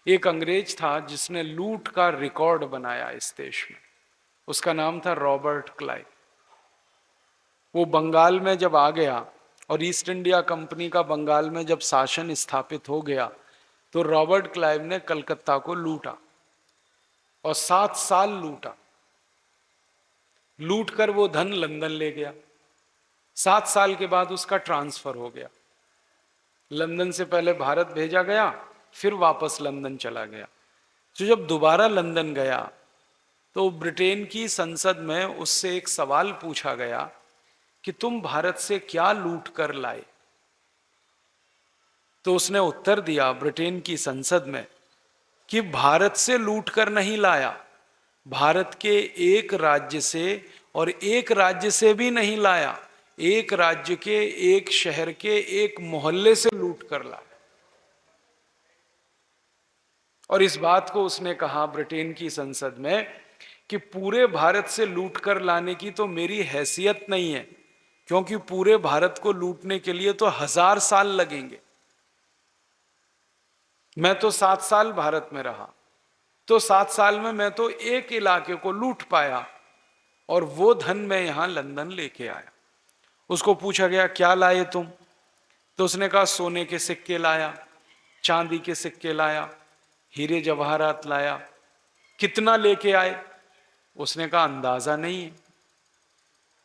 एक अंग्रेज था जिसने लूट का रिकॉर्ड बनाया इस देश में। उसका नाम था रॉबर्ट क्लाइव। वो बंगाल में जब आ गया और ईस्ट इंडिया कंपनी का बंगाल में जब शासन स्थापित हो गया, तो रॉबर्ट क्लाइव ने कलकत्ता को लूटा और 7 साल लूटा। लूट कर वो धन लंदन ले गया। 7 साल के बाद उसका ट्रांसफर हो गया। लंदन से पहले भारत भेजा गया, फिर वापस लंदन चला गया। तो जब दोबारा लंदन गया तो ब्रिटेन की संसद में उससे एक सवाल पूछा गया कि तुम भारत से क्या लूट कर लाए। तो उसने उत्तर दिया ब्रिटेन की संसद में कि भारत से लूट कर नहीं लाया, भारत के एक राज्य से, और एक राज्य से भी नहीं लाया, एक राज्य के, एक शहर के, एक मोहल्ले से लूट कर लाया। और इस बात को उसने कहा ब्रिटेन की संसद में कि पूरे भारत से लूट कर लाने की तो मेरी हैसियत नहीं है, क्योंकि पूरे भारत को लूटने के लिए तो 1000 साल लगेंगे। मैं तो 7 साल भारत में रहा, तो 7 साल में मैं तो एक इलाके को लूट पाया, और वो धन मैं यहां लंदन लेके आया। उसको पूछा गया क्या लाए तुम, तो उसने कहा सोने के सिक्के लाया, चांदी के सिक्के लाया, हीरे जवाहरात लाया। कितना लेके आए? उसने कहा अंदाजा नहीं है।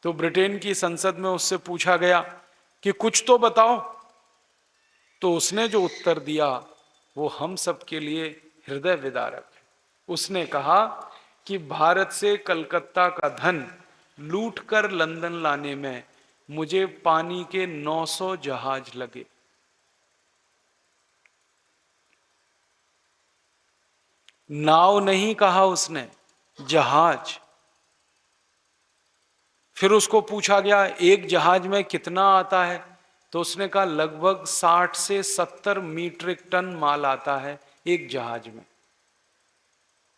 तो ब्रिटेन की संसद में उससे पूछा गया कि कुछ तो बताओ। तो उसने जो उत्तर दिया वो हम सब के लिए हृदय विदारक है। उसने कहा कि भारत से कलकत्ता का धन लूट कर लंदन लाने में मुझे पानी के 900 जहाज लगे। नाव नहीं कहा उसने, जहाज। फिर उसको पूछा गया एक जहाज में कितना आता है, तो उसने कहा लगभग 60 से 70 मीट्रिक टन माल आता है एक जहाज में,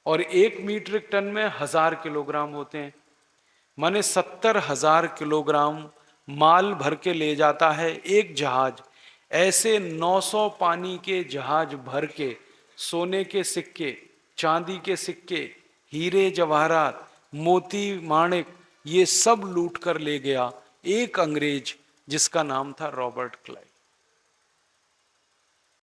और 1 मीट्रिक टन में 1000 किलोग्राम होते हैं। माने 70,000 किलोग्राम माल भर के ले जाता है एक जहाज। ऐसे 900 पानी के जहाज भर के सोने के सिक्के, चांदी के सिक्के, हीरे जवाहरात, मोती माणिक, ये सब लूट कर ले गया एक अंग्रेज जिसका नाम था रॉबर्ट क्लाइव।